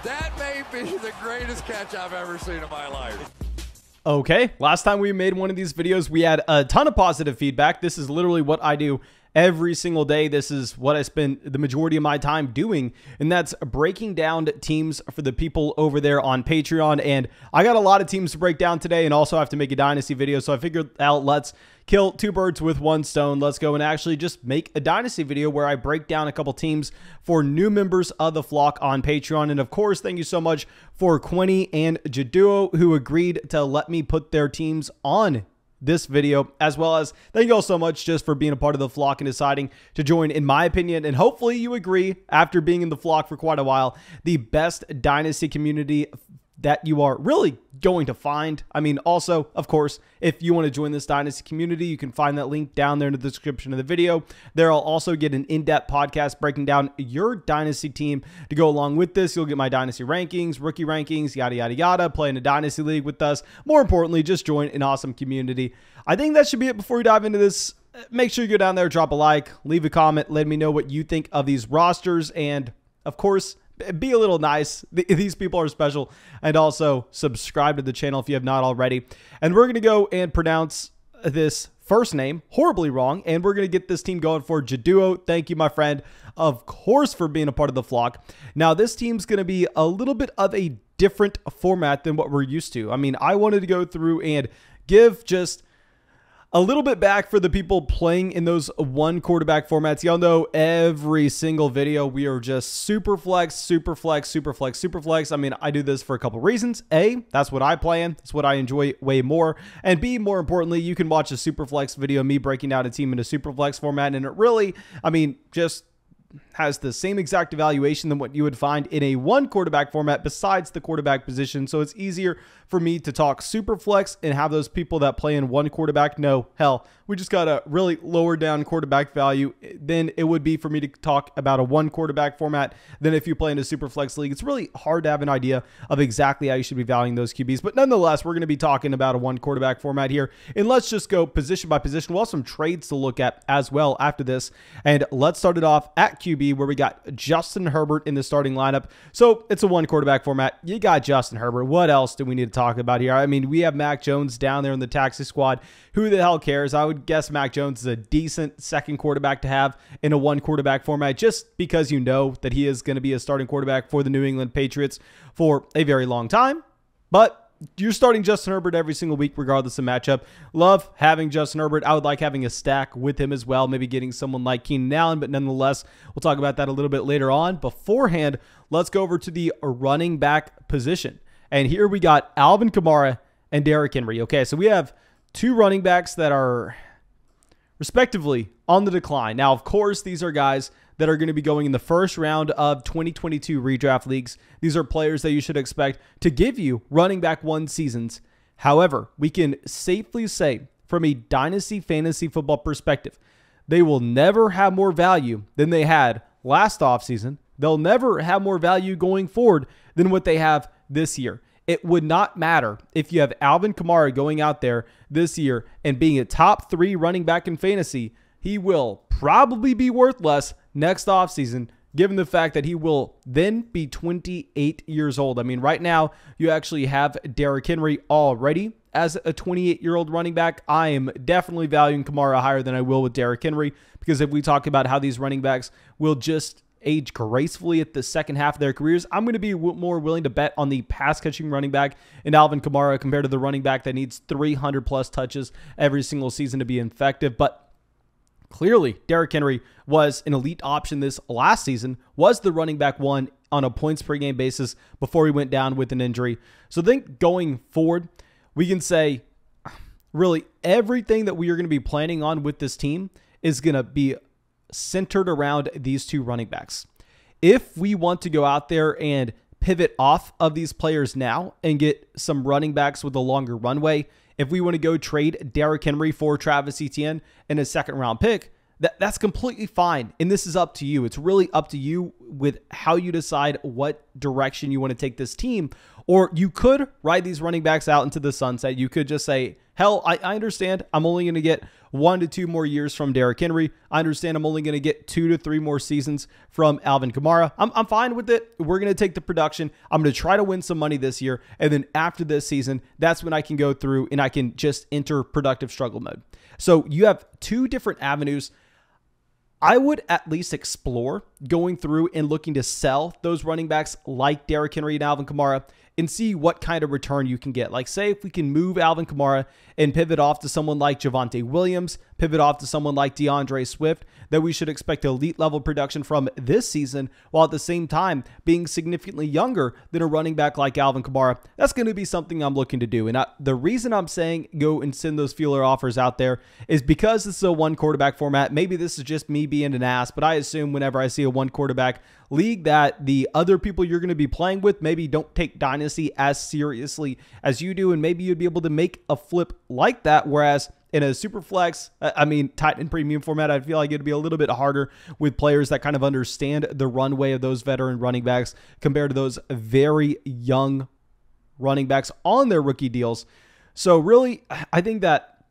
That may be the greatest catch I've ever seen in my life. Okay, last time we made one of these videos, we had a ton of positive feedback. This is literally what I do every single day. This is what I spend the majority of my time doing, and that's breaking down teams for the people over there on Patreon. And I got a lot of teams to break down today, and also have to make a Dynasty video, so I figured out let's kill two birds with one stone. Let's go and actually just make a Dynasty video where I break down a couple teams for new members of the flock on Patreon. And of course, thank you so much for Quinny and Jaduo, who agreed to let me put their teams on this video, as well as thank you all so much just for being a part of the flock and deciding to join, in my opinion, and hopefully you agree after being in the flock for quite a while, the best Dynasty community that you are really going to find. I mean, also, of course, if you want to join this Dynasty community, you can find that link down there in the description of the video. There I'll also get an in-depth podcast breaking down your Dynasty team to go along with this. You'll get my Dynasty rankings, rookie rankings, yada, yada, yada, play in a Dynasty league with us. More importantly, just join an awesome community. I think that should be it before we dive into this. Make sure you go down there, drop a like, leave a comment, let me know what you think of these rosters, and of course, be a little nice. These people are special. And also subscribe to the channel if you have not already. And we're going to go and pronounce this first name horribly wrong. And we're going to get this team going for Jaduo. Thank you, my friend, of course, for being a part of the flock. Now, this team's going to be a little bit of a different format than what we're used to. I mean, I wanted to go through and give just a little bit back for the people playing in those one quarterback formats. Y'all know every single video we are just super flex, super flex, super flex, super flex. I mean, I do this for a couple reasons. A, that's what I play in. That's what I enjoy way more. And B, more importantly, you can watch a super flex video of me breaking down a team in a super flex format. And it really, I mean, just has the same exact evaluation than what you would find in a one quarterback format besides the quarterback position. So it's easier for me to talk super flex and have those people that play in one quarterback know, hell, we just got a really lower down quarterback value than it would be for me to talk about a one quarterback format than if you play in a super flex league. It's really hard to have an idea of exactly how you should be valuing those QBs. But nonetheless, we're going to be talking about a one quarterback format here. And let's just go position by position. We'll have some trades to look at as well after this. And let's start it off at QB, where we got Justin Herbert in the starting lineup. So it's a one quarterback format. You got Justin Herbert. What else do we need to talk about here? I mean, we have Mac Jones down there in the taxi squad. Who the hell cares? I would guess Mac Jones is a decent second quarterback to have in a one quarterback format, just because you know that he is going to be a starting quarterback for the New England Patriots for a very long time. But you're starting Justin Herbert every single week, regardless of matchup. Love having Justin Herbert. I would like having a stack with him as well, maybe getting someone like Keenan Allen, but nonetheless, we'll talk about that a little bit later on. Beforehand, let's go over to the running back position. And here we got Alvin Kamara and Derrick Henry. Okay, so we have two running backs that are respectively on the decline. Now, of course, these are guys that are going to be going in the first round of 2022 redraft leagues. These are players that you should expect to give you running back one seasons. However, we can safely say from a dynasty fantasy football perspective, they will never have more value than they had last offseason. They'll never have more value going forward than what they have this year. It would not matter if you have Alvin Kamara going out there this year and being a top 3 running back in fantasy. He will probably be worth less next offseason, given the fact that he will then be 28 years old. I mean, right now, you actually have Derrick Henry already as a 28-year-old running back. I am definitely valuing Kamara higher than I will with Derrick Henry, because if we talk about how these running backs will just age gracefully at the second half of their careers, I'm going to be more willing to bet on the pass-catching running back in Alvin Kamara compared to the running back that needs 300-plus touches every single season to be effective. But clearly, Derrick Henry was an elite option this last season, was the running back one on a points per game basis before he went down with an injury. So I think going forward, we can say really everything that we are going to be planning on with this team is going to be centered around these two running backs. If we want to go out there and pivot off of these players now and get some running backs with a longer runway, if we want to go trade Derrick Henry for Travis Etienne and a second-round pick, that's completely fine. And this is up to you. It's really up to you with how you decide what direction you want to take this team. Or you could ride these running backs out into the sunset. You could just say, hell, I understand. I'm only going to get 1 to 2 more years from Derrick Henry. I understand I'm only going to get 2 to 3 more seasons from Alvin Kamara. I'm fine with it. We're going to take the production. I'm going to try to win some money this year. And then after this season, that's when I can go through and I can just enter productive struggle mode. So you have 2 different avenues. I would at least explore going through and looking to sell those running backs like Derrick Henry and Alvin Kamara and see what kind of return you can get. Like, say if we can move Alvin Kamara and pivot off to someone like Javonte Williams, pivot off to someone like DeAndre Swift, that we should expect elite level production from this season, while at the same time being significantly younger than a running back like Alvin Kamara. That's going to be something I'm looking to do. And the reason I'm saying go and send those feeler offers out there is because this is a 1 quarterback format. Maybe this is just me being an ass, but I assume whenever I see a 1 quarterback league that the other people you're going to be playing with maybe don't take Dynasty as seriously as you do, and maybe you'd be able to make a flip like that, whereas in a super flex, tight end premium format, I feel like it'd be a little bit harder with players that kind of understand the runway of those veteran running backs compared to those very young running backs on their rookie deals. So really, I think that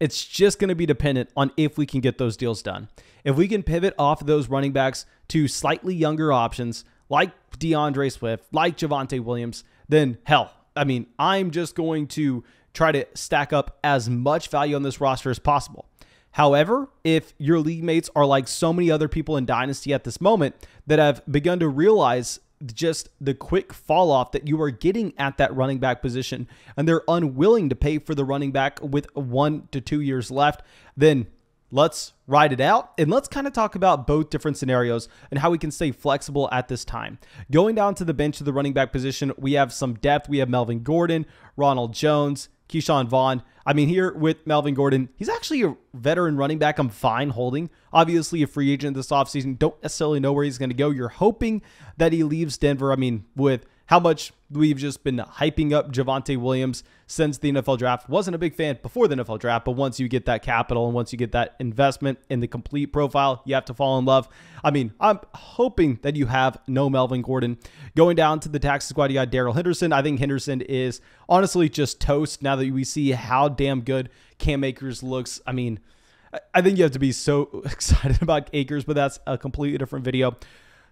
it's just going to be dependent on if we can get those deals done. If we can pivot off of those running backs to slightly younger options like DeAndre Swift, like Javonte Williams, then hell, I'm just going to try to stack up as much value on this roster as possible. However, if your league mates are like so many other people in Dynasty at this moment that have begun to realize just the quick fall off that you are getting at that running back position, and they're unwilling to pay for the running back with 1 to 2 years left, then let's ride it out, and let's kind of talk about both different scenarios and how we can stay flexible at this time. Going down to the bench of the running back position, we have some depth. We have Melvin Gordon, Ronald Jones, Keyshawn Vaughn. Here with Melvin Gordon, he's actually a veteran running back I'm fine holding. Obviously a free agent this offseason. Don't necessarily know where he's going to go. You're hoping that he leaves Denver. With how much we've just been hyping up Javonte Williams since the NFL draft. Wasn't a big fan before the NFL draft, but once you get that capital and once you get that investment in the complete profile, you have to fall in love. I'm hoping that you have no Melvin Gordon. Going down to the taxi squad, you got Darrell Henderson. I think Henderson is honestly just toast now that we see how damn good Cam Akers looks. I think you have to be so excited about Akers, but that's a completely different video.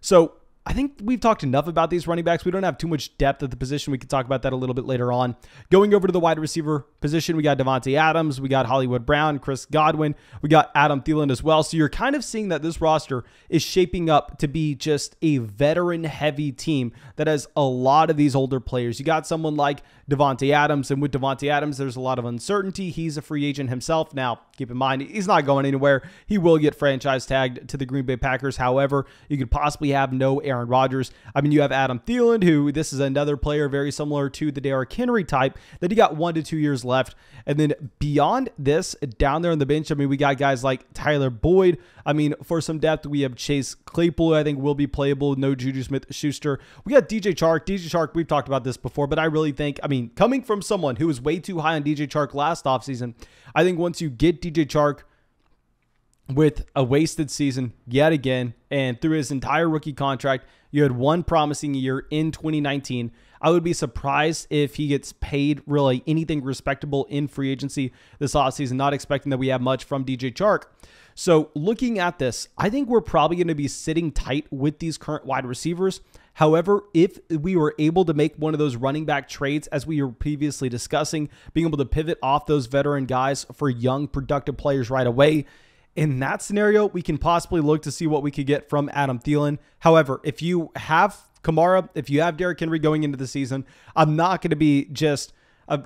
So I think we've talked enough about these running backs. We don't have too much depth at the position. We can talk about that a little bit later on. Going over to the wide receiver position, we got Devontae Adams, we got Hollywood Brown, Chris Godwin, we got Adam Thielen as well. So you're kind of seeing that this roster is shaping up to be just a veteran-heavy team that has a lot of these older players. You got someone like Devontae Adams, and with Devontae Adams, there's a lot of uncertainty. He's a free agent himself. Now, keep in mind, he's not going anywhere. He will get franchise tagged to the Green Bay Packers. However, you could possibly have no Aaron Rodgers. You have Adam Thielen, who this is another player very similar to the Derrick Henry type, that he got 1 to 2 years left. And then beyond this, down there on the bench, we got guys like Tyler Boyd. For some depth, we have Chase Claypool, who I think will be playable. No Juju Smith-Schuster. We got DJ Chark. DJ Chark, we've talked about this before, but I really think, coming from someone who was way too high on DJ Chark last offseason, I think once you get DJ Chark with a wasted season yet again, and through his entire rookie contract, you had one promising year in 2019. I would be surprised if he gets paid really anything respectable in free agency this offseason, not expecting that we have much from DJ Chark. So looking at this, I think we're probably going to be sitting tight with these current wide receivers. However, if we were able to make one of those running back trades, as we were previously discussing, being able to pivot off those veteran guys for young, productive players right away, in that scenario, we can possibly look to see what we could get from Adam Thielen. However, if you have Kamara, if you have Derrick Henry going into the season, I'm not going to be just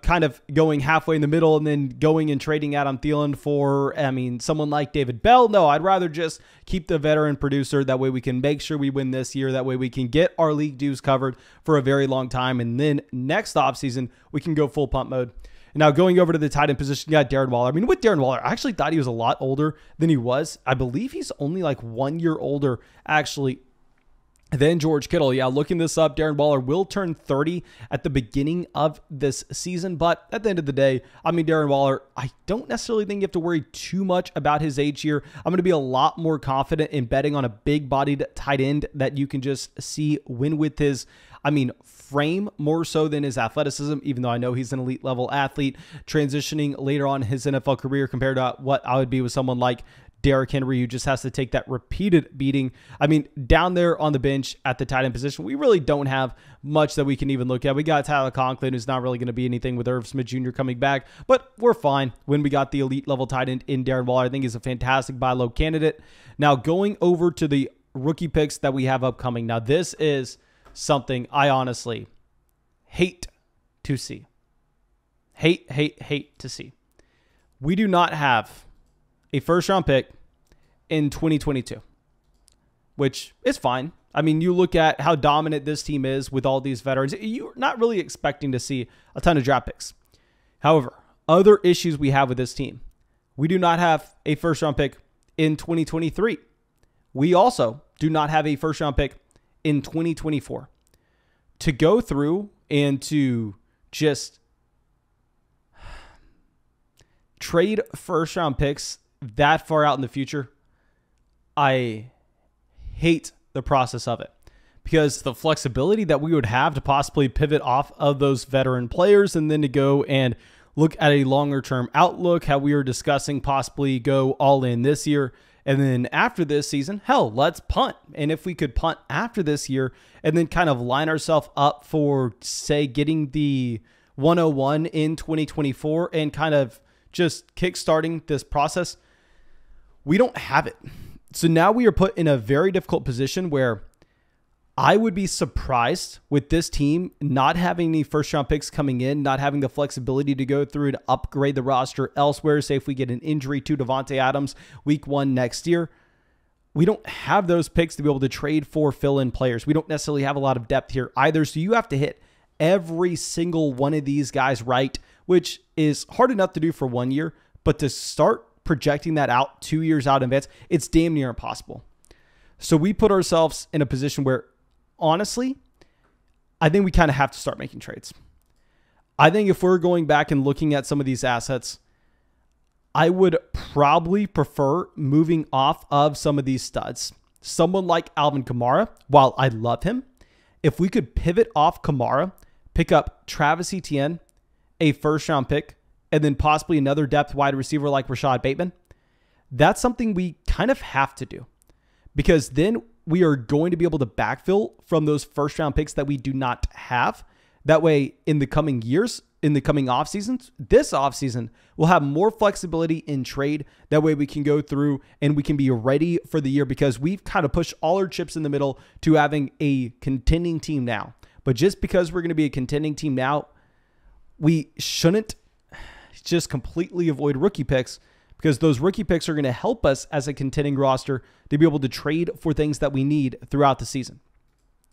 kind of going halfway in the middle and then going and trading Adam Thielen for, someone like David Bell. No, I'd rather just keep the veteran producer. That way we can make sure we win this year. That way we can get our league dues covered for a very long time. And then next offseason, we can go full pump mode. Now, going over to the tight end position, you got Darren Waller. With Darren Waller, I actually thought he was a lot older than he was. I believe he's only like 1 year older, actually, than George Kittle. Yeah, looking this up, Darren Waller will turn 30 at the beginning of this season. But at the end of the day, Darren Waller, I don't necessarily think you have to worry too much about his age here. I'm going to be a lot more confident in betting on a big-bodied tight end that you can just see win with his I mean, frame more so than his athleticism, even though I know he's an elite level athlete, transitioning later on his NFL career compared to what I would be with someone like Derrick Henry, who just has to take that repeated beating. I mean, down there on the bench at the tight end position, we really don't have much that we can even look at. We got Tyler Conklin, who's not really going to be anything with Irv Smith Jr. coming back, but we're fine when we got the elite level tight end in Darren Waller. I think he's a fantastic buy low candidate. Now, going over to the rookie picks that we have upcoming. Now, this is something I honestly hate to see. Hate to see. We do not have a first-round pick in 2022, which is fine. I mean, you look at how dominant this team is with all these veterans. You're not really expecting to see a ton of draft picks. However, other issues we have with this team. We do not have a first-round pick in 2023. We also do not have a first-round pick in 2024. To go through and to just trade first-round picks that far out in the future, I hate the process of it, because the flexibility that we would have to possibly pivot off of those veteran players and then to go and look at a longer term outlook, how we were discussing possibly go all in this year. And then after this season, hell, let's punt. And if we could punt after this year and then kind of line ourselves up for, say, getting the 101 in 2024 and kind of just kickstarting this process, we don't have it. So now we are put in a very difficult position where I would be surprised with this team not having any first round picks coming in, not having the flexibility to go through and upgrade the roster elsewhere. Say if we get an injury to Devontae Adams week 1 next year, we don't have those picks to be able to trade for fill-in players. We don't necessarily have a lot of depth here either. So you have to hit every single one of these guys right, which is hard enough to do for 1 year, but to start projecting that out 2 years out in advance, it's damn near impossible. So we put ourselves in a position where, honestly, I think we kind of have to start making trades. I think if we're going back and looking at some of these assets, I would probably prefer moving off of some of these studs. Someone like Alvin Kamara, while I love him, if we could pivot off Kamara, pick up Travis Etienne, a first-round pick, and then possibly another depth wide receiver like Rashad Bateman, that's something we kind of have to do, because then we are going to be able to backfill from those first-round picks that we do not have. That way, in the coming years, in the coming off seasons, this offseason, we'll have more flexibility in trade. That way we can go through and we can be ready for the year, because we've kind of pushed all our chips in the middle to having a contending team now. But just because we're going to be a contending team now, we shouldn't just completely avoid rookie picks, because those rookie picks are going to help us as a contending roster to be able to trade for things that we need throughout the season.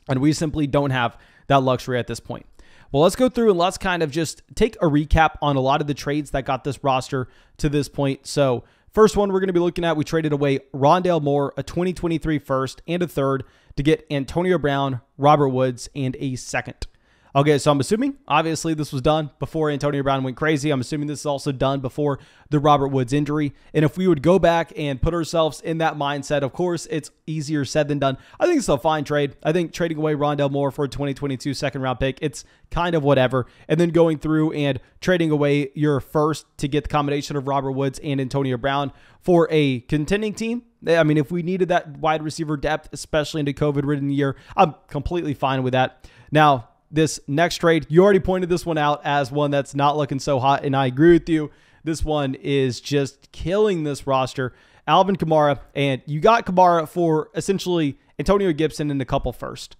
And we simply don't have that luxury at this point. Well, let's go through and let's kind of just take a recap on a lot of the trades that got this roster to this point. So first one we're going to be looking at, we traded away Rondale Moore, a 2023 first and a third, to get Antonio Brown, Robert Woods, and a second. Okay, so I'm assuming, obviously, this was done before Antonio Brown went crazy. I'm assuming this is also done before the Robert Woods injury. And if we would go back and put ourselves in that mindset, of course, it's easier said than done. I think it's a fine trade. I think trading away Rondale Moore for a 2022 second-round pick, it's kind of whatever. And then going through and trading away your first to get the combination of Robert Woods and Antonio Brown for a contending team. I mean, if we needed that wide receiver depth, especially into COVID-ridden year, I'm completely fine with that. Now, this next trade, you already pointed this one out as one that's not looking so hot, and I agree with you. This one is just killing this roster. Alvin Kamara, and you got Kamara for essentially Antonio Gibson and a couple first.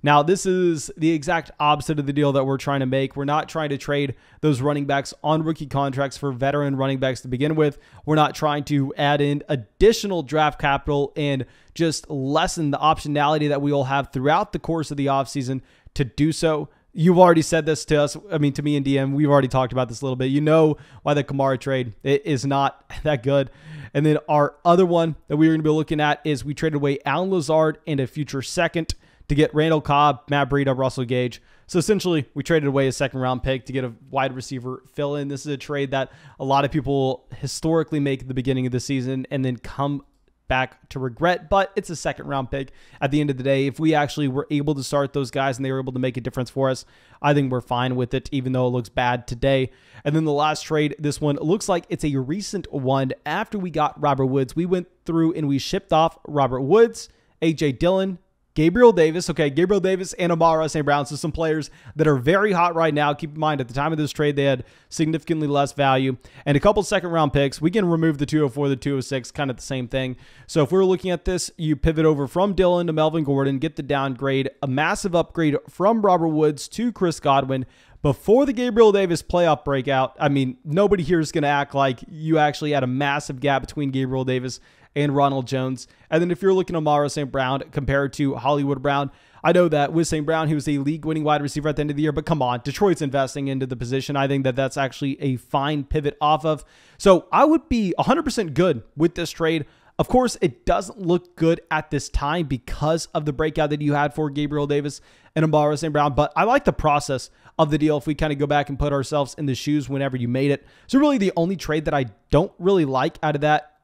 Now, this is the exact opposite of the deal that we're trying to make. We're not trying to trade those running backs on rookie contracts for veteran running backs to begin with. We're not trying to add in additional draft capital and just lessen the optionality that we will have throughout the course of the offseason to do so. You've already said this to us. I mean, to me and DM, we've already talked about this a little bit. You know why the Kamara trade is not that good. And then our other one that we're going to be looking at is we traded away Allen Lazard and a future second to get Randall Cobb, Matt Breida, Russell Gage. So essentially, we traded away a second-round pick to get a wide receiver fill-in. This is a trade that a lot of people historically make at the beginning of the season and then come back to regret, but it's a second round pick at the end of the day. If we actually were able to start those guys and they were able to make a difference for us, I think we're fine with it, even though it looks bad today. And then the last trade, this one looks like it's a recent one. After we got Robert Woods, we went through and we shipped off Robert Woods, A.J. Dillon, Gabriel Davis, Gabriel Davis and Amara St. Brown. So some players that are very hot right now. Keep in mind, at the time of this trade, they had significantly less value. And a couple second-round picks. We can remove the 204, the 206, kind of the same thing. So if we're looking at this, you pivot over from Dillon to Melvin Gordon, get the downgrade, a massive upgrade from Robert Woods to Chris Godwin. Before the Gabriel Davis playoff breakout, I mean, nobody here is going to act like you actually had a massive gap between Gabriel Davis and Ronald Jones. And then if you're looking at Amara St. Brown compared to Hollywood Brown, I know that with St. Brown, he was a league-winning wide receiver at the end of the year, but come on, Detroit's investing into the position. I think that that's actually a fine pivot off of. So I would be 100% good with this trade. Of course, it doesn't look good at this time because of the breakout that you had for Gabriel Davis and Amara St. Brown, but I like the process of the deal if we kind of go back and put ourselves in the shoes whenever you made it. So really the only trade that I don't really like out of that,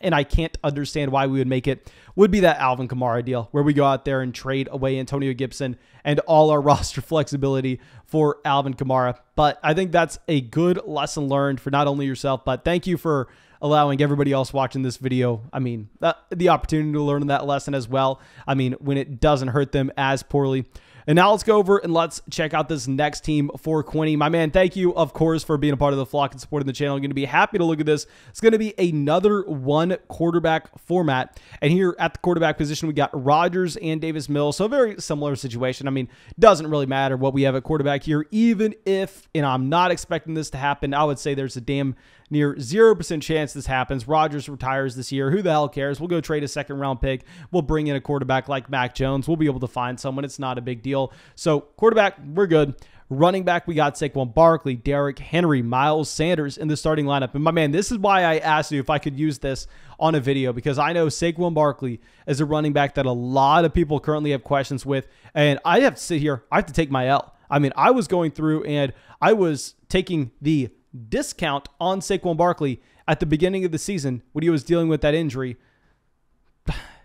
and I can't understand why we would make it, would be that Alvin Kamara deal where we go out there and trade away Antonio Gibson and all our roster flexibility for Alvin Kamara. But I think that's a good lesson learned for not only yourself, but thank you for allowing everybody else watching this video, I mean, the opportunity to learn that lesson as well. I mean, when it doesn't hurt them as poorly. And now let's go over and let's check out this next team for Quinny. My man, thank you, of course, for being a part of the flock and supporting the channel. I'm going to be happy to look at this. It's going to be another one quarterback format. And here at the quarterback position, we got Rodgers and Davis Mills. So a very similar situation. I mean, doesn't really matter what we have at quarterback here, even if, and I'm not expecting this to happen, I would say there's a damn near 0% chance this happens. Rodgers retires this year. Who the hell cares? We'll go trade a second-round pick. We'll bring in a quarterback like Mac Jones. We'll be able to find someone. It's not a big deal. So quarterback, we're good. Running back, we got Saquon Barkley, Derrick Henry, Miles Sanders in the starting lineup. And my man, this is why I asked you if I could use this on a video, because I know Saquon Barkley is a running back that a lot of people currently have questions with. And I have to sit here. I have to take my L. I mean, I was going through and I was taking the discount on Saquon Barkley at the beginning of the season when he was dealing with that injury.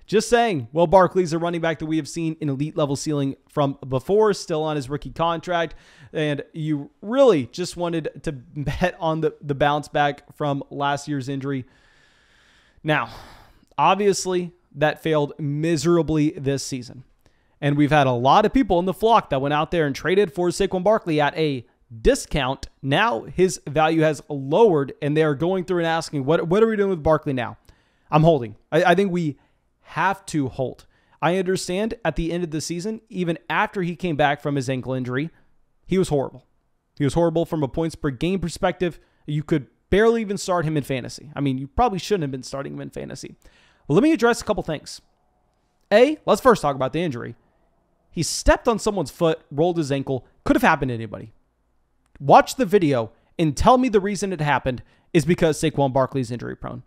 Just saying, well, Barkley's a running back that we have seen an elite level ceiling from before, still on his rookie contract, and you really just wanted to bet on the bounce back from last year's injury. Now, obviously, that failed miserably this season, and we've had a lot of people in the flock that went out there and traded for Saquon Barkley at a discount. Now his value has lowered, and they are going through and asking, what are we doing with Barkley now? I'm holding. I think we have to hold. I understand at the end of the season, even after he came back from his ankle injury, he was horrible. He was horrible from a points per game perspective. You could barely even start him in fantasy. I mean, you probably shouldn't have been starting him in fantasy. Well, let me address a couple things. Let's first talk about the injury. He stepped on someone's foot, rolled his ankle. Could have happened to anybody. Watch the video and tell me the reason it happened is because Saquon Barkley is injury prone.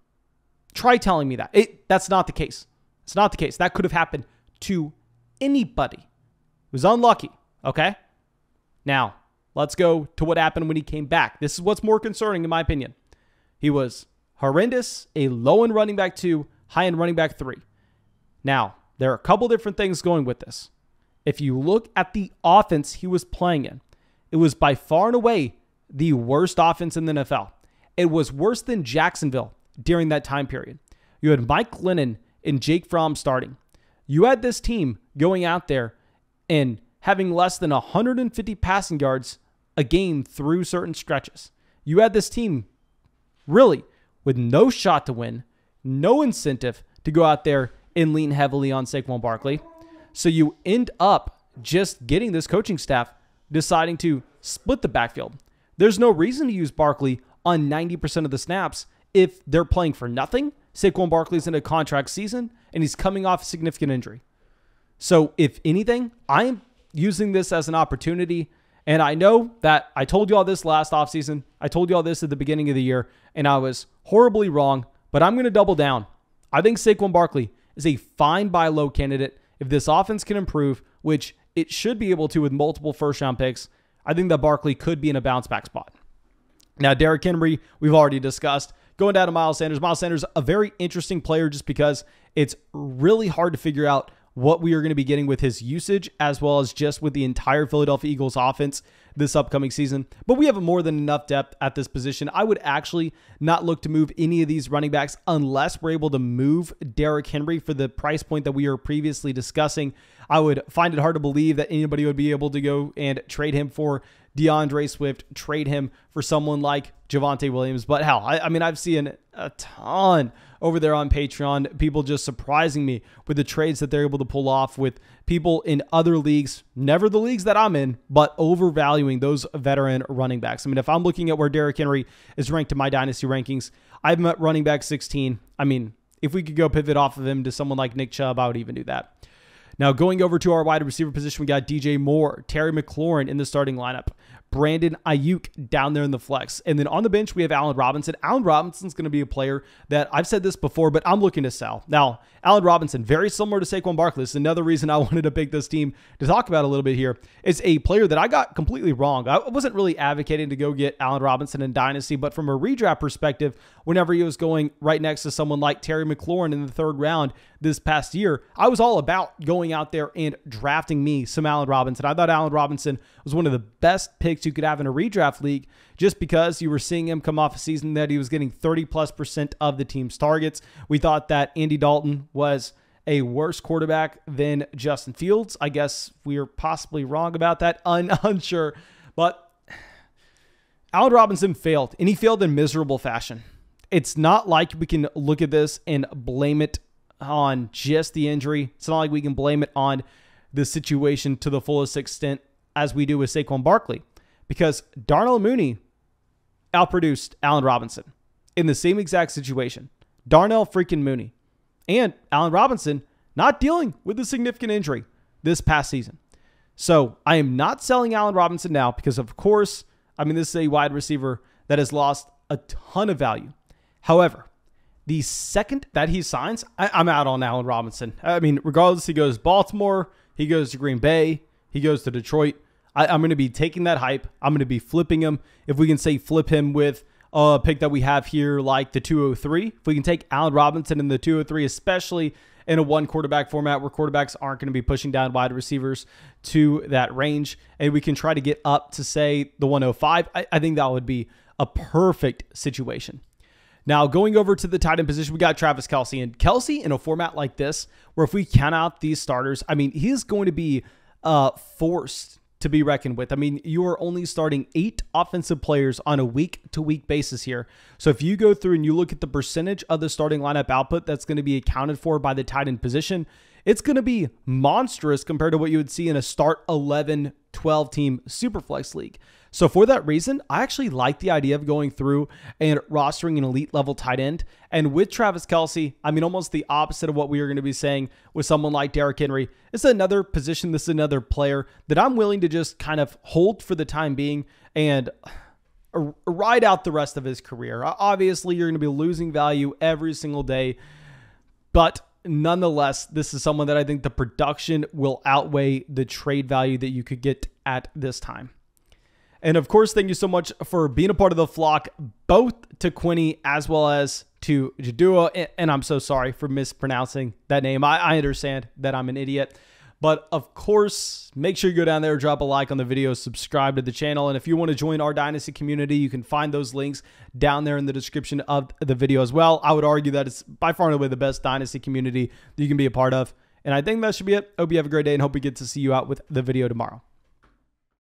Try telling me that. That's not the case. It's not the case. That could have happened to anybody. It was unlucky, okay? Now, let's go to what happened when he came back. This is what's more concerning in my opinion. He was horrendous, a low-end running back 2, high-end running back 3. Now, there are a couple different things going with this. If you look at the offense he was playing in, it was by far and away the worst offense in the NFL. It was worse than Jacksonville during that time period. You had Mike Lennon and Jake Fromm starting. You had this team going out there and having less than 150 passing yards a game through certain stretches. You had this team really with no shot to win, no incentive to go out there and lean heavily on Saquon Barkley. So you end up just getting this coaching staff deciding to split the backfield. There's no reason to use Barkley on 90% of the snaps if they're playing for nothing. Saquon Barkley's in a contract season, and he's coming off a significant injury. So if anything, I am using this as an opportunity, and I know that I told you all this last offseason. I told you all this at the beginning of the year, and I was horribly wrong, but I'm going to double down. I think Saquon Barkley is a fine buy low candidate. If this offense can improve, which it should be able to with multiple first-round picks, I think that Barkley could be in a bounce-back spot. Now, Derrick Henry, we've already discussed. going down to Miles Sanders. Miles Sanders, a very interesting player just because it's really hard to figure out what we are going to be getting with his usage, as well as just with the entire Philadelphia Eagles offense this upcoming season. But we have more than enough depth at this position. I would actually not look to move any of these running backs unless we're able to move Derrick Henry for the price point that we were previously discussing. I would find it hard to believe that anybody would be able to go and trade him for DeAndre Swift, trade him for someone like Javonte Williams. But hell, I mean, I've seen a ton over there on Patreon, people just surprising me with the trades that they're able to pull off with people in other leagues, never the leagues that I'm in, but overvaluing those veteran running backs. I mean, if I'm looking at where Derrick Henry is ranked in my Dynasty rankings, I'm at running back 16. I mean, if we could go pivot off of him to someone like Nick Chubb, I would even do that. Now, going over to our wide receiver position, we got DJ Moore, Terry McLaurin in the starting lineup, Brandon Ayuk down there in the flex. And then on the bench, we have Allen Robinson. Allen Robinson's going to be a player that I've said this before, but I'm looking to sell. Now, Allen Robinson, very similar to Saquon Barkley. This is another reason I wanted to pick this team to talk about a little bit here. It's a player that I got completely wrong. I wasn't really advocating to go get Allen Robinson in Dynasty, but from a redraft perspective, whenever he was going right next to someone like Terry McLaurin in the third round this past year, I was all about going out there and drafting me some Allen Robinson. I thought Allen Robinson was one of the best picks you could have in a redraft league just because you were seeing him come off a season that he was getting 30+% of the team's targets. We thought that Andy Dalton was a worse quarterback than Justin Fields. I guess we are possibly wrong about that. Unsure. But Allen Robinson failed, and he failed in miserable fashion. It's not like we can look at this and blame it on just the injury. It's not like we can blame it on the situation to the fullest extent as we do with Saquon Barkley, because Darnell Mooney outproduced Allen Robinson in the same exact situation. Darnell freaking Mooney and Allen Robinson not dealing with a significant injury this past season. So I am not selling Allen Robinson now because, of course, I mean, this is a wide receiver that has lost a ton of value. However, the second that he signs, I'm out on Allen Robinson. I mean, regardless, he goes to Baltimore, he goes to Green Bay, he goes to Detroit. I'm going to be taking that hype. I'm going to be flipping him. If we can say flip him with a pick that we have here, like the 203, if we can take Allen Robinson in the 203, especially in a one quarterback format where quarterbacks aren't going to be pushing down wide receivers to that range, and we can try to get up to, say, the 105, I think that would be a perfect situation. Now, going over to the tight end position, we got Travis Kelce. And Kelce, in a format like this, where if we count out these starters, I mean, he's going to be forced to be reckoned with. I mean, you are only starting 8 offensive players on a week-to-week basis here. So if you go through and you look at the percentage of the starting lineup output that's going to be accounted for by the tight end position, it's going to be monstrous compared to what you would see in a start 11, 12-team Superflex league. So for that reason, I actually like the idea of going through and rostering an elite level tight end. And with Travis Kelce, I mean, almost the opposite of what we are going to be saying with someone like Derrick Henry. This is another position, this is another player that I'm willing to just kind of hold for the time being and ride out the rest of his career. Obviously, you're going to be losing value every single day, but nonetheless, this is someone that I think the production will outweigh the trade value that you could get at this time. And of course, thank you so much for being a part of the flock, both to Quinny as well as to Jadua. And I'm so sorry for mispronouncing that name. I understand that I'm an idiot. But of course, make sure you go down there, drop a like on the video, subscribe to the channel. And if you want to join our Dynasty community, you can find those links down there in the description of the video as well. I would argue that it's by far and away the best Dynasty community that you can be a part of. And I think that should be it. Hope you have a great day and hope we get to see you out with the video tomorrow.